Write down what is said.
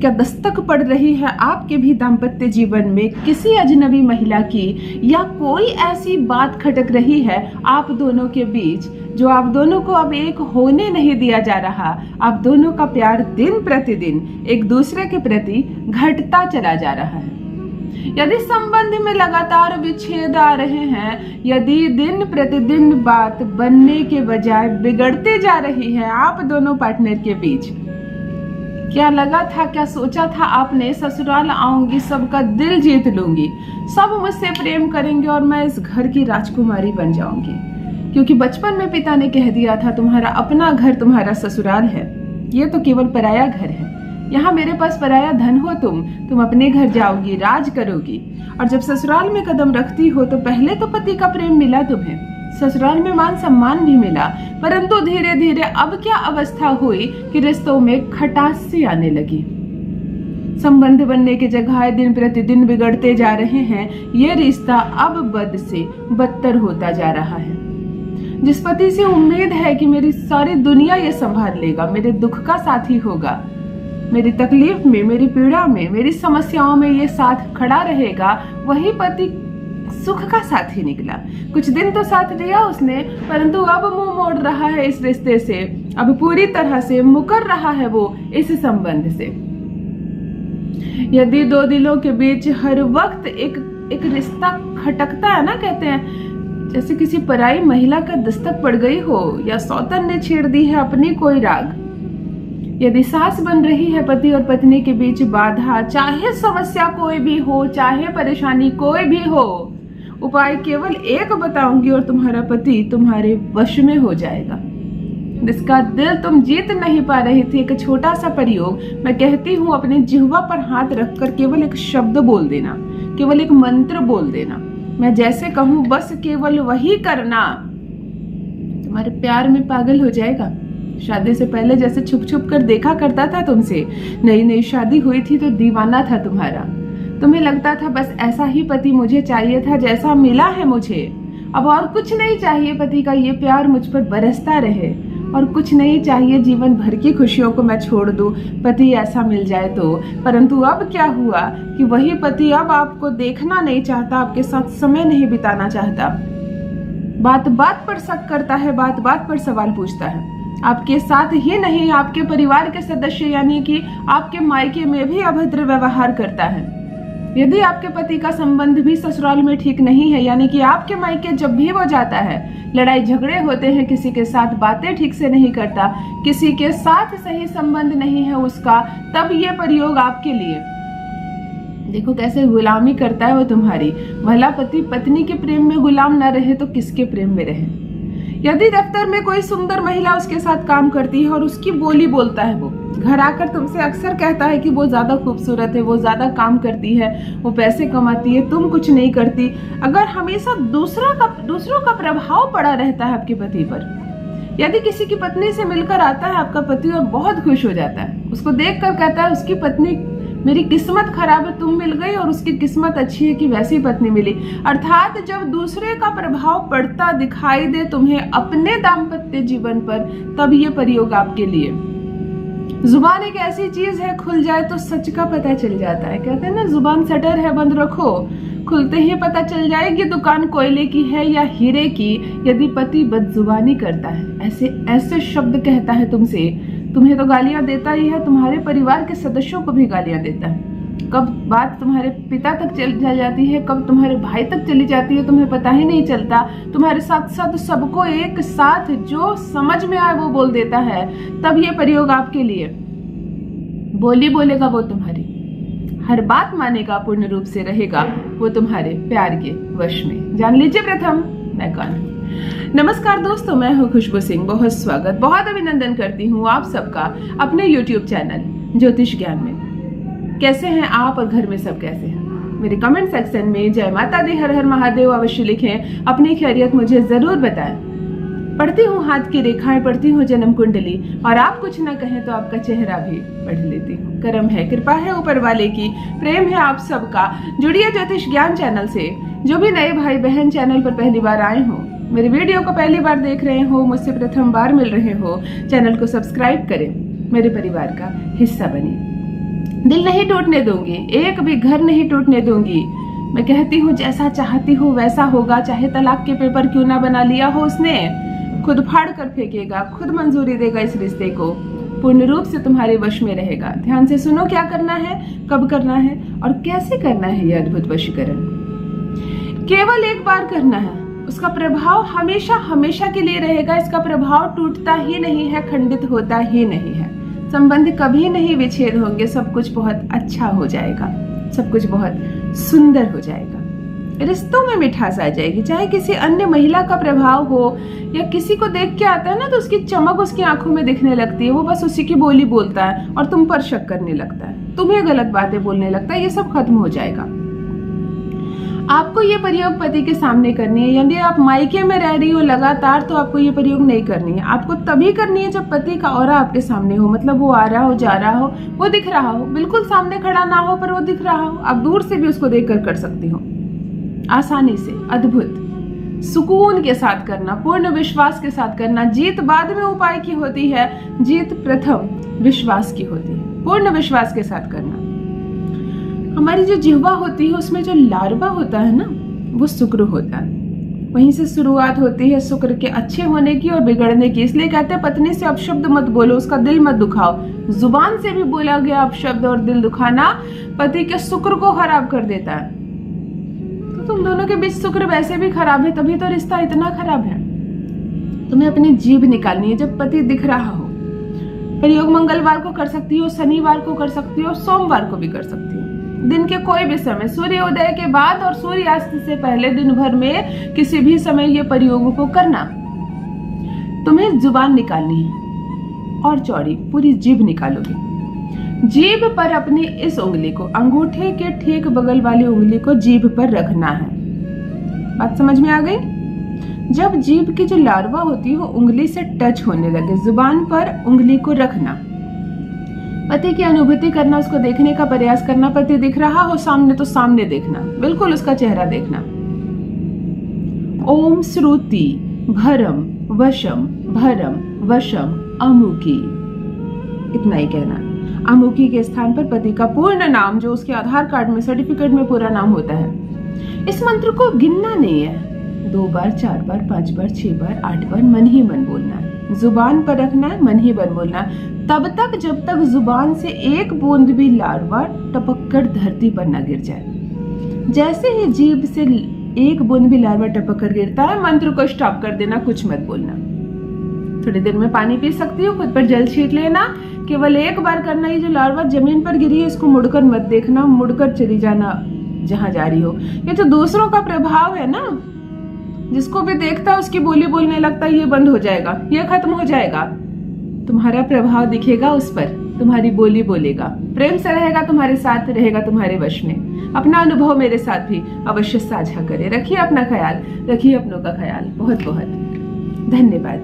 क्या दस्तक पड़ रही है आपके भी दाम्पत्य जीवन में किसी अजनबी महिला की, या कोई ऐसी बात खटक रही है आप दोनों के बीच जो आप दोनों को अब एक होने नहीं दिया जा रहा। आप दोनों का प्यार दिन प्रतिदिन एक दूसरे के प्रति घटता चला जा रहा है। यदि संबंध में लगातार विच्छेद आ रहे हैं, यदि दिन प्रतिदिन बात बनने के बजाय बिगड़ते जा रही है आप दोनों पार्टनर के बीच, क्या लगा था, क्या सोचा था आपने, ससुराल आऊंगी, सबका दिल जीत लूंगी, सब मुझसे प्रेम करेंगे और मैं इस घर की राजकुमारी बन जाऊंगी। क्योंकि बचपन में पिता ने कह दिया था तुम्हारा अपना घर तुम्हारा ससुराल है, ये तो केवल पराया घर है, यहाँ मेरे पास पराया धन हो तुम अपने घर जाओगी, राज करोगी। और जब ससुराल में कदम रखती हो तो पहले तो पति का प्रेम मिला तुम्हें, ससुराल में मान सम्मान भी मिला, परंतु धीरे धीरे अब क्या अवस्था हुई कि रिश्तों में खटास सी आने लगी। संबंध बनने के जगह दिन प्रतिदिन बिगड़ते जा रहे हैं। ये रिश्ता अब बद से बदतर होता जा रहा है। जिस पति से उम्मीद है कि मेरी सारी दुनिया ये संभाल लेगा, मेरे दुख का साथी होगा, मेरी तकलीफ में, मेरी पीड़ा में, मेरी समस्याओं में ये साथ खड़ा रहेगा, वही पति सुख का साथी निकला। कुछ दिन तो साथ दिया उसने, परंतु अब मुंह मोड़ रहा है इस रिश्ते से, अब पूरी तरह से मुकर रहा है वो इस संबंध से। यदि दो दिलों के बीच हर वक्त एक रिश्ता खटकता है ना, कहते हैं जैसे किसी पराई महिला का दस्तक पड़ गई हो, या सौतन ने छेड़ दी है अपनी कोई राग। यदि सास बन रही है पति और पत्नी के बीच बाधा, चाहे समस्या कोई भी हो, चाहे परेशानी कोई भी हो, उपाय केवल एक बताऊंगी और तुम्हारा पति तुम्हारे वश में हो जाएगा। जिसका दिल तुम जीत नहीं पा रही थी, एक छोटा सा प्रयोग मैं कहती हूँ, अपने जिह्वा पर हाथ रखकर केवल एक शब्द बोल देना, केवल एक मंत्र बोल देना, मैं जैसे कहूँ बस केवल वही करना, तुम्हारे प्यार में पागल हो जाएगा। शादी से पहले जैसे छुप छुप कर देखा करता था तुमसे, नई नई शादी हुई थी तो दीवाना था तुम्हारा, तुम्हें लगता था बस ऐसा ही पति मुझे चाहिए था जैसा मिला है मुझे, अब और कुछ नहीं चाहिए, पति का ये प्यार मुझ पर बरसता रहे, और कुछ नहीं चाहिए, जीवन भर की खुशियों को मैं छोड़ दूं, पति ऐसा मिल जाए तो। परंतु अब क्या हुआ कि वही पति अब आपको देखना नहीं चाहता, आपके साथ समय नहीं बिताना चाहता, बात बात पर शक करता है, बात बात पर सवाल पूछता है। आपके साथ ही नहीं, आपके परिवार के सदस्य यानी कि आपके मायके में भी अभद्र व्यवहार करता है। यदि आपके पति का संबंध भी ससुराल में ठीक नहीं है, यानी कि आपके मायके जब भी वो जाता है लड़ाई झगड़े होते हैं, किसी के साथ बातें ठीक से नहीं करता, किसी के साथ सही संबंध नहीं है उसका, तब ये प्रयोग आपके लिए, देखो कैसे गुलामी करता है वो तुम्हारी। भला पति पत्नी के प्रेम में गुलाम ना रहे तो किसके प्रेम में रहे। यदि दफ्तर में कोई सुंदर महिला उसके साथ काम करती है और उसकी बोली बोलता है, वो घर आकर तुमसे अक्सर कहता है कि वो ज्यादा खूबसूरत है, वो ज्यादा काम करती है, वो पैसे कमाती है, तुम कुछ नहीं करती, अगर हमेशा दूसरों का प्रभाव पड़ा रहता है आपके पति पर, यदि किसी की पत्नी से मिलकर आता है आपका पति और बहुत खुश हो जाता है, उसको देखकर कहता है उसकी पत्नी, मेरी किस्मत खराब है तुम मिल गई, और उसकी किस्मत अच्छी है कि वैसी पत्नी मिली, अर्थात जब दूसरे का प्रभाव पड़ता दिखाई दे तुम्हें अपने दाम्पत्य जीवन पर, तब ये प्रयोग आपके लिए। जुबान एक ऐसी चीज है, खुल जाए तो सच का पता चल जाता है। कहते हैं ना, जुबान शटर है बंद रखो, खुलते ही पता चल जाएगी दुकान कोयले की है या हीरे की। यदि पति बदजुबानी करता है, ऐसे ऐसे शब्द कहता है तुमसे, तुम्हें तो गालियां देता ही है, तुम्हारे परिवार के सदस्यों को भी गालियां देता है, कब बात तुम्हारे पिता तक चल जाती है, कब तुम्हारे भाई तक चली जाती है, तुम्हें पता ही नहीं चलता, तुम्हारे साथ साथ सबको एक साथ जो समझ में आए वो बोल देता है, तब ये प्रयोग आपके लिए। बोली बोलेगा वो तुम्हारी, हर बात मानेगा, पूर्ण रूप से रहेगा वो तुम्हारे प्यार के वश में। जान लीजिए प्रथम मैं कौन हूँ। नमस्कार दोस्तों, मैं हूँ खुशबू सिंह, बहुत स्वागत, बहुत अभिनंदन करती हूँ आप सबका अपने YouTube चैनल ज्योतिष ज्ञान में। कैसे हैं आप और घर में सब कैसे हैं? मेरे कमेंट सेक्शन में जय माता दी, हर हर महादेव अवश्य लिखें, अपनी खैरियत मुझे जरूर बताएं। पढ़ती हूँ हाथ की रेखाएं, पढ़ती हूँ जन्म कुंडली, और आप कुछ न कहें तो आपका चेहरा भी पढ़ लेती हूँ। कर्म है, कृपा है ऊपर वाले की, प्रेम है आप सबका। जुड़िए ज्योतिष ज्ञान चैनल से। जो भी नए भाई बहन चैनल पर पहली बार आए हो, मेरे वीडियो को पहली बार देख रहे हो, मुझसे प्रथम बार मिल रहे हो, चैनल को सब्सक्राइब करें, मेरे परिवार का हिस्सा बनिए। दिल नहीं टूटने दूंगी, एक भी घर नहीं टूटने दूंगी। मैं कहती हूँ जैसा चाहती हूँ वैसा होगा, चाहे तलाक के पेपर क्यों ना बना लिया हो उसने, खुद फाड़ कर फेंकेगा, खुद मंजूरी देगा इस रिश्ते को, पूर्ण रूप से तुम्हारे वश में रहेगा। ध्यान से सुनो क्या करना है, कब करना है और कैसे करना है। यह अद्भुत वशीकरण केवल एक बार करना है, उसका प्रभाव हमेशा हमेशा के लिए रहेगा। इसका प्रभाव टूटता ही नहीं है, खंडित होता ही नहीं है, संबंध कभी नहीं विच्छेद होंगे, सब कुछ बहुत अच्छा हो जाएगा, सब कुछ बहुत सुंदर हो जाएगा, रिश्तों में मिठास आ जाएगी। चाहे किसी अन्य महिला का प्रभाव हो या किसी को देख के आता है ना तो उसकी चमक उसकी आंखों में दिखने लगती है, वो बस उसी की बोली बोलता है और तुम पर शक करने लगता है, तुम्हें गलत बातें बोलने लगता है, ये सब खत्म हो जाएगा। आपको ये प्रयोग पति के सामने करनी है। यदि आप मायके में रह रही हो लगातार तो आपको ये प्रयोग नहीं करनी है। आपको तभी करनी है जब पति का ऑरा आपके सामने हो, मतलब वो आ रहा हो, जा रहा हो, वो दिख रहा हो, बिल्कुल सामने खड़ा ना हो पर वो दिख रहा हो, आप दूर से भी उसको देखकर कर सकती हो, आसानी से, अद्भुत सुकून के साथ करना, पूर्ण विश्वास के साथ करना। जीत बाद में उपाय की होती है, जीत प्रथम विश्वास की होती है। पूर्ण विश्वास के साथ करना। हमारी जो जिह्वा होती है उसमें जो लार्वा होता है ना वो शुक्र होता है, वहीं से शुरुआत होती है शुक्र के अच्छे होने की और बिगड़ने की। इसलिए कहते हैं पत्नी से अपशब्द मत बोलो, उसका दिल मत दुखाओ। जुबान से भी बोला गया अपशब्द और दिल दुखाना पति के शुक्र को खराब कर देता है। तो तुम दोनों के बीच शुक्र वैसे भी खराब है, तभी तो रिश्ता इतना खराब है। तुम्हें अपनी जीभ निकालनी है जब पति दिख रहा हो। प्रयोग मंगलवार को कर सकती हो, शनिवार को कर सकती हो, सोमवार को भी कर सकती हो, दिन के कोई भी समय, सूर्योदय के बाद और सूर्यास्त से पहले दिन भर में किसी भी समय ये प्रयोग को करना। तुम्हें जुबान निकालनी है और चौड़ी पूरी जीभ निकालोगे। जीभ पर अपनी इस उंगली को, अंगूठे के ठीक बगल वाली उंगली को जीभ पर रखना है। बात समझ में आ गई? जब जीभ की जो लार्वा होती है वो उंगली से टच होने लगे, जुबान पर उंगली को रखना, पति की अनुभूति करना, उसको देखने का प्रयास करना। पति दिख रहा हो सामने तो सामने देखना, बिल्कुल उसका चेहरा देखना। ओम श्रुति भरम वशम भरम वशम अमुकी, इतना ही कहना। अमुकी के स्थान पर पति का पूर्ण नाम जो उसके आधार कार्ड में, सर्टिफिकेट में पूरा नाम होता है। इस मंत्र को गिनना नहीं है, 2 बार 4 बार 5 बार 6 बार 8 बार मन ही मन बोलना है, जुबान पर रखना है, मन ही मन बोलना है तब तक जब तक जुबान से एक बूंद भी लार्वा टपक कर धरती पर न गिर जाए। जैसे ही जीभ से एक बूंद भी लार्वा टपक कर गिरता है मंत्र को स्टॉप कर देना, कुछ मत बोलना। थोड़ी देर में पानी पी सकती हो, खुद पर जल छीट लेना, केवल एक बार करना। ये जो लार्वा जमीन पर गिरी है इसको मुड़कर मत देखना, मुड़कर चली जाना जहां जा रही हो। ये तो दूसरों का प्रभाव है ना, जिसको भी देखता है उसकी बोली बोलने लगता है, ये बंद हो जाएगा, ये खत्म हो जाएगा। तुम्हारा प्रभाव दिखेगा उस पर, तुम्हारी बोली बोलेगा, प्रेम से रहेगा, तुम्हारे साथ रहेगा, तुम्हारे वश में। अपना अनुभव मेरे साथ भी अवश्य साझा करें। रखिए अपना ख्याल, रखिए अपनों का ख्याल। बहुत बहुत धन्यवाद।